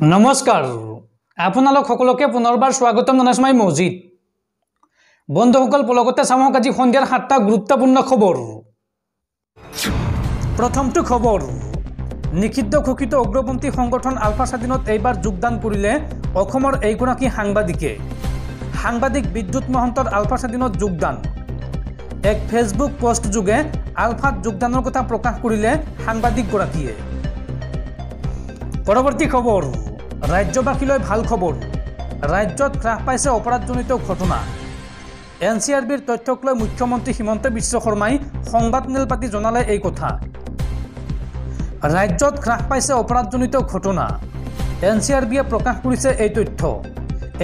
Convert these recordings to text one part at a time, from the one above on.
নমস্কাৰ আপোনালোক সকলোকে পুনৰবাৰ স্বাগতম জনাইছো মই মজিদ বন্ধুসকল পলকতে চামক আজি সন্ধিয়াৰ 7টা গুৰুত্বপূৰ্ণ খবৰ প্ৰথমটো খবৰ নিষিদ্ধ ঘোষিত উগ্ৰপন্থী সংগঠন আলফা স্বাধীনত এইবাৰ যোগদান কৰিলে অসমৰ এইগৰাকী সাংবাদিক বিদ্যুৎ মহন্তৰ আলফা স্বাধীনত যোগদান এক ফেসবুক পোষ্ট যোগে আলফাত যোগদানৰ কথা প্ৰকাশ কৰিলে সাংবাদিকগৰাকীয়ে পৰৱৰ্তী খবৰ ৰাজ্যবাসীলৈ ভাল খবৰ ৰাজ্যত হ্ৰাস পাইছে অপৰাধজনিত ঘটনা এনচিআৰবিৰ তথ্যক লৈ মুখ্যমন্ত্ৰী হিমন্ত বিশ্ব শৰ্মাই সংবাদমেল পাতি জনালে এই কথা ৰাজ্যত হ্ৰাস পাইছে অপৰাধজনিত ঘটনা এনচিআৰবিয়ে প্ৰকাশ কৰিছে এই তথ্য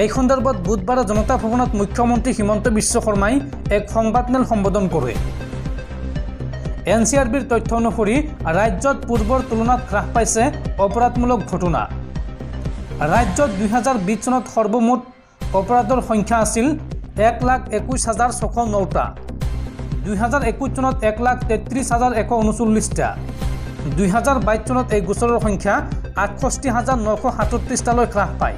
এই সন্দৰ্ভত বুধবাৰে জনতা ভৱনত মুখ্যমন্ত্ৰী হিমন্ত বিশ্ব শৰ্মাই এক সংবাদমেল সম্বোধন কৰে এনচিআৰবিৰ তথ্য অনুসৰি ৰাজ্যত পূৰ্বৰ তুলনাত হ্ৰাস পাইছে অপৰাধমূলক ঘটনা ৰাজ্যত 2020 চনত সৰ্বমুঠ অপৰাধৰ সংখ্যা আছিল 1,21,609টা 2021 চনত 1,33,139টা 2022 চনত এই গোচৰৰ সংখ্যা 68,937টালৈ হ্ৰাস পায়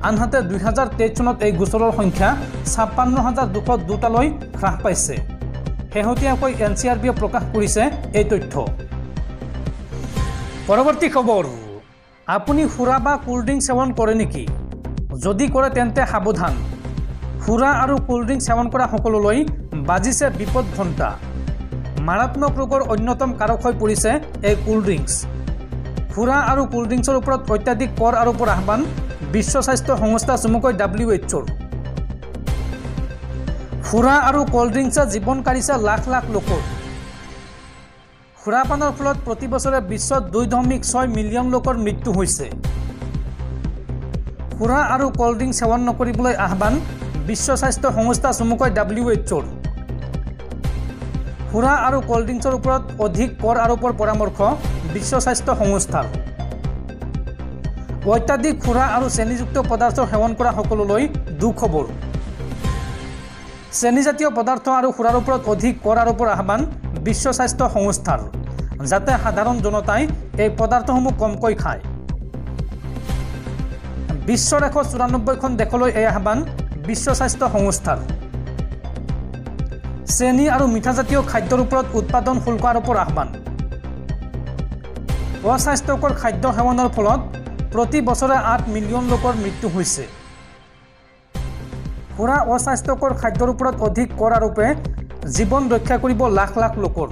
আনহাতে 2023 চনত এই গোচৰৰ সংখ্যা 56,202টালৈ হ্ৰাস পাইছে শেহতীয়াকৈ এনচিআৰবিয়ে প্ৰকাশ কৰিছে এই তথ্য পৰৱৰ্তী খবৰ আপুনি সুৰা বা কোল্ড ড্ৰিংক সেৱন কৰে নেকি যদি কৰে তেন্তে সাৱধান সুৰা আৰু কোল্ড ড্ৰিংক সেৱন কৰা সকলোলৈ বাজিছে বিপদ ঘণ্টা মাৰাত্মক ৰোগৰ অন্যতম কাৰক হৈ পৰিছে এই কোল্ড ড্ৰিংকছ সুৰা আৰু কোল্ড ড্ৰিংকছৰ ওপৰত অত্যাধিক কৰ আৰোপৰ আহ্বান বিশ্ব স্বাস্থ্য সংস্থা চমুকৈ WHOৰ সুৰা আৰু কোল্ড ড্ৰিংকছে জীৱন কাঢ়িছে লাখ লাখ লোকৰ সুৰাপানৰ ফলত প্ৰতি বছৰে বিশ্বত 2.6 মিলিয়ন লোকৰ মৃত্যু হৈছে সুৰা আৰু কোল্ড ড্ৰিংক সেৱন নকৰিবলৈ আহ্বান বিশ্ব স্বাস্থ্য সংস্থা চমুকৈ WHOৰ সুৰা আৰু কোল্ড ড্ৰিংকছৰ ওপৰত অধিক কৰ আৰোপৰ পৰামৰ্শ বিশ্ব স্বাস্থ্য সংস্থাৰ অত্যাধিক সুৰা আৰু চেনিযুক্ত পদাৰ্থ সেৱন কৰা সকলোলৈ দুখবৰ চেনিজাতীয় পদাৰ্থ আৰু সুৰাৰ ওপৰত অধিক কৰ আৰোপৰ আহ্বান বিশ্ব স্বাস্থ্য সংস্থাৰ যাতে সাধাৰণ জনতাই এই পদাৰ্থসমূহ কমকৈ খায় বিশ্বৰ 194খন দেশলৈ এই আহ্বান বিশ্ব স্বাস্থ্য সংস্থাৰ চেনি আৰু মিঠাজাতীয় খাদ্যৰ ওপৰত উৎপাদন শুল্ক আৰোপৰ আহ্বান অস্বাস্থ্যকৰ খাদ্য সেৱনৰ ফলত প্ৰতি বছৰে 8 মিলিয়ন লোকৰ মৃত্যু হৈছে সুৰা অস্বাস্থ্যকৰ খাদ্যৰ ওপৰত অধিক কৰ আৰোপে জীৱন ৰক্ষা কৰিব লাখ লাখ লোকৰ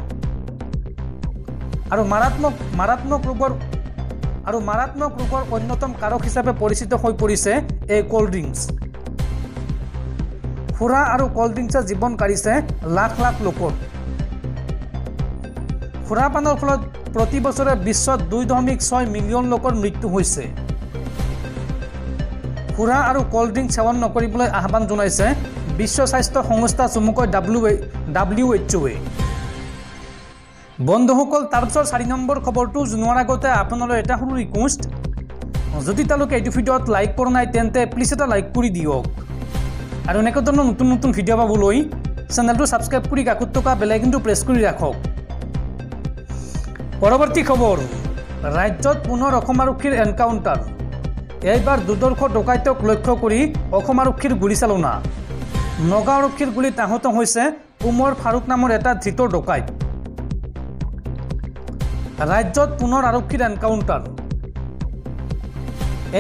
আৰু মাৰাত্মক ৰোগৰ অন্যতম কাৰক হিচাপে পৰিচিত হৈ পৰিছে এই কোল্ড ড্ৰিংকছ সুৰা আৰু কোল্ড ড্ৰিংকছে জীৱন কাঢ়িছে লাখ লাখ লোকৰ সুৰাপানৰ ফলত প্ৰতি বছৰে বিশ্বত 2.6 মিলিয়ন লোকৰ মৃত্যু হৈছে সুৰা আৰু কোল্ড ড্ৰিংক সেৱন নকৰিবলৈ আহ্বান জনাইছে বিশ্ব স্বাস্থ্য সংস্থা চমুকৈ WHOৱে বন্ধুসকল তাৰপিছত 4 নম্বৰ খবৰটো জনোৱাৰ আগতে আপোনালৈ এটা সৰু ৰিকুৱেষ্ট যদি তেওঁলোকে এই ভিডিঅ'ত লাইক কৰা নাই তেন্তে প্লিজ এটা লাইক কৰি দিয়ক আৰু এনেকুৱা ধৰণৰ নতুন নতুন ভিডিঅ' পাবলৈ চেনেলটো ছাবস্ক্ৰাইব কৰি কাষত থকা বেল আইকনটো প্ৰেছ কৰি ৰাখক পৰৱৰ্তী খবৰ ৰাজ্যত পুনৰ অসম আৰক্ষীৰ এনকাউণ্টাৰ এইবাৰ দুৰ্ধৰ্ষ ডকাইতক লক্ষ্য কৰি অসম আৰক্ষীৰ গুলীচালনা নগাঁও আৰক্ষীৰ গুলীত আহত হৈছে উমৰ ফাৰুক নামৰ এটা ধৃত ডকাইত ৰাজ্যত পুনৰ আৰক্ষীৰ এনকাউণ্টাৰ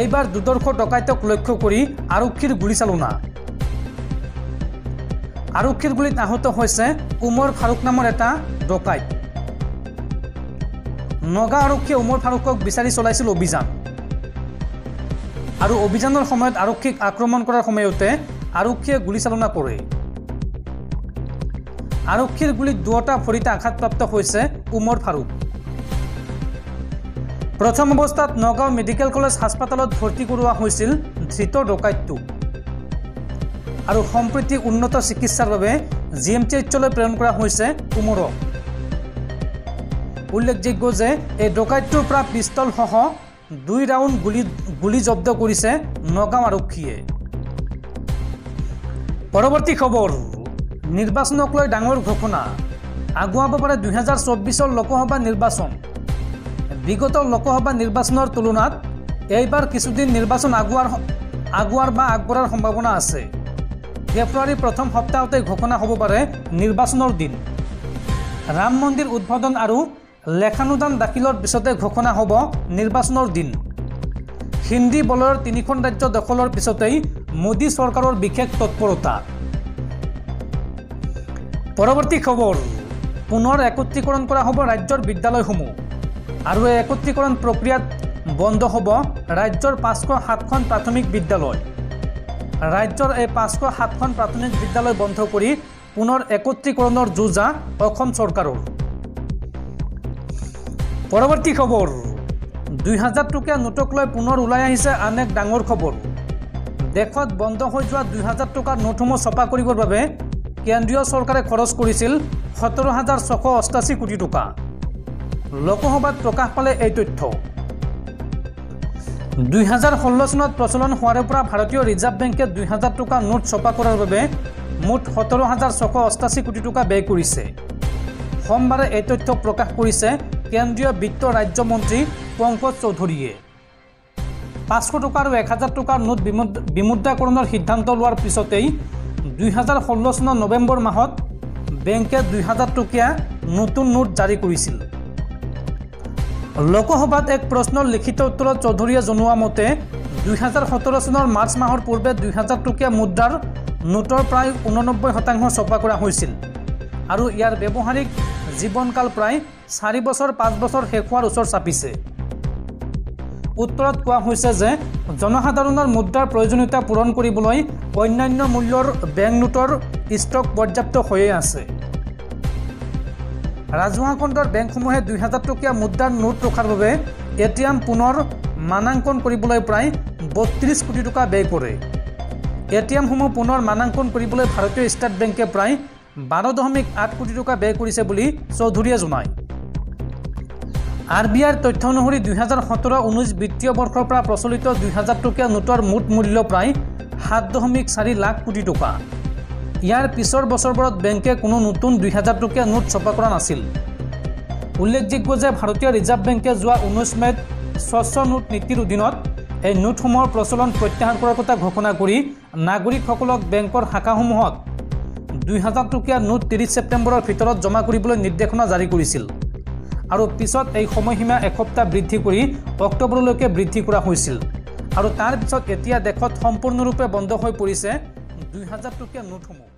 এইবাৰ দুৰ্ধৰ্ষ ডকাইতক লক্ষ্য কৰি আৰক্ষীৰ গুলীচালনা আৰক্ষীৰ গুলীত আহত হৈছে উমৰ ফাৰুক নামৰ এটা ডকাইত নগাঁও আৰক্ষীয়ে উমৰ ফাৰুকক বিচাৰি চলাইছিল অভিযান আৰু অভিযানৰ সময়ত আৰক্ষীক আক্ৰমণ কৰাৰ সময়তে আৰক্ষীয়ে গুলীচালনা কৰে আৰক্ষীৰ গুলীত দুটা ভৰিতে আঘাতপ্ৰাপ্ত হৈছে উমৰ ফাৰুক প্ৰথম অৱস্থাত নগাঁও মেডিকেল কলেজ হাস্পতালত ভৰ্তি কৰোৱা হৈছিল ধৃত ডকাইতটো আৰু সম্প্ৰতি উন্নত চিকিৎসাৰ বাবে GMCHলৈ প্ৰেৰণ কৰা হৈছে উমৰক উল্লেখযোগ্য যে এই ডকাইতটোৰ পৰা পিষ্টলসহ 2 ৰাউণ্ড গুলী জব্দ কৰিছে নগাঁও আৰক্ষীয়ে পৰৱৰ্তী খবৰ নিৰ্বাচনক লৈ ডাঙৰ ঘোষণা আগুৱাব পাৰে 2024 লোকসভা নিৰ্বাচন বিগত লোকসভা নিৰ্বাচনৰ তুলনাত এইবাৰ কিছুদিন নিৰ্বাচন আগুৱাৰ বা আগবঢ়াৰ সম্ভাৱনা আছে। ফেব্ৰুৱাৰীৰ প্ৰথম সপ্তাহতে ঘোষণা হ'ব পাৰে নিৰ্বাচনৰ দিন। ৰাম মন্দিৰ উদ্বোধন আৰু লেখানুদান দাখিলৰ পিছতে ঘোষণা হ'ব নিৰ্বাচনৰ দিন। হিন্দী বলয়ৰ 3খন ৰাজ্য দখলৰ পিছতেই মোদী চৰকাৰৰ বিশেষ তৎপৰতা। পৰৱৰ্তী খবৰ, পুনৰ একত্ৰীকৰণ কৰা হ'ব ৰাজ্যৰ বিদ্যালয়সমূহ আৰু এই একত্ৰীকৰণ প্ৰক্ৰিয়াত বন্ধ হ'ব ৰাজ্যৰ 507খন প্ৰাথমিক বিদ্যালয়। ৰাজ্যৰ এই 507খন প্ৰাথমিক বিদ্যালয় বন্ধ কৰি পুনৰ একত্ৰীকৰণৰ যোজা অসম চৰকাৰৰ। পৰৱৰ্তী খবৰ, 2000 টকীয়া নোটক লৈ পুনৰ ওলাই আহিছে আন এক ডাঙৰ খবৰ। দেশত বন্ধ হৈ যোৱা 2000 টকাৰ নোটসমূহ ছপা কৰিবৰ বাবে কেন্দ্ৰীয় চৰকাৰে খৰচ কৰিছিল 17,688 কোটি টকা। লোকসভাত প্ৰকাশ পালে এই তথ্য। 2016 চনত প্ৰচলন হোৱাৰ পৰা ভাৰতীয় ৰিজাৰ্ভ বেংকে 2000 টকা নোট ছপা কৰাৰ বাবে মুঠ 17,688 কোটি টকা ব্যয় কৰিছে। সোমবাৰে এই তথ্য প্ৰকাশ কৰিছে কেন্দ্ৰীয় বিত্ত ৰাজ্যমন্ত্ৰী পংকজ চৌধুৰীয়ে। 500 টকা আৰু 1000 টকাৰ নোট বিমুদ্ৰাকৰণৰ সিদ্ধান্ত লোৱাৰ পিছতেই 2016 চনৰ নৱেম্বৰ মাহত বেংকে 2000 টকীয়া নতুন নোট জাৰি কৰিছিল। লোকসভাত এক প্ৰশ্নৰ লিখিত উত্তৰত চৌধুৰীয়ে জনোৱা মতে 2017 চনৰ মাৰ্চ মাহৰ পূৰ্বে 2000 টকীয়া মুদ্ৰাৰ নোটৰ প্ৰায় 89% ছপা কৰা হৈছিল আৰু ইয়াৰ ব্যৱহাৰিক জীৱনকাল প্ৰায় 4 বছৰ 5 বছৰ শেষ হোৱাৰ ওচৰ চাপিছে। উত্তৰত কোৱা হৈছে যে জনসাধাৰণৰ মুদ্ৰাৰ প্ৰয়োজনীয়তা পূৰণ কৰিবলৈ অন্যান্য মূল্যৰ বেংক নোটৰ ষ্টক পৰ্যাপ্ত হৈয়ে আছে। ৰাজহুৱা খণ্ডৰ বেংকসমূহে 2000 টকীয়া মুদ্ৰাৰ নোট ৰখাৰ বাবে এটিএম পুনৰ মানাংকন কৰিবলৈ প্ৰায় 32 কোটি টকা ব্যয় কৰে। এটিএমসমূহ পুনৰ মানাংকন কৰিবলৈ ভাৰতীয় ষ্টেট বেংকে প্ৰায় 12.8 কোটি টকা ব্যয় কৰিছে বুলি চৌধুৰীয়ে জনায়। RBIৰ তথ্য অনুসৰি 2017-19 বিত্তীয় বৰ্ষৰ পৰা প্ৰচলিত 2000 টকীয়া নোটৰ মুঠ মূল্য প্ৰায় 7.4 লাখ কোটি টকা। ইয়াৰ পিছৰ বছৰবোৰত বেংকে কোনো নতুন 2000 টকীয়া নোট ছপা কৰা নাছিল। উল্লেখযোগ্য যে ভাৰতীয় ৰিজাৰ্ভ বেংকে যোৱা 19 মে'ত স্বচ্ছ নোট নীতিৰ অধীনত এই নোটসমূহৰ প্ৰচলন প্ৰত্যাহাৰ কৰাৰ কথা ঘোষণা কৰি নাগৰিকসকলক বেংকৰ শাখাসমূহত 2000 টকীয়া নোট 30 ছেপ্টেম্বৰৰ ভিতৰত জমা কৰিবলৈ নিৰ্দেশনা জাৰি কৰিছিল আৰু পিছত এই সময়সীমা এসপ্তাহ বৃদ্ধি কৰি অক্টোবৰলৈকে বৃদ্ধি কৰা হৈছিল আৰু তাৰ পিছত এতিয়া দেশত সম্পূৰ্ণৰূপে বন্ধ হৈ পৰিছে 2000 টকীয়া নোটসমূহ।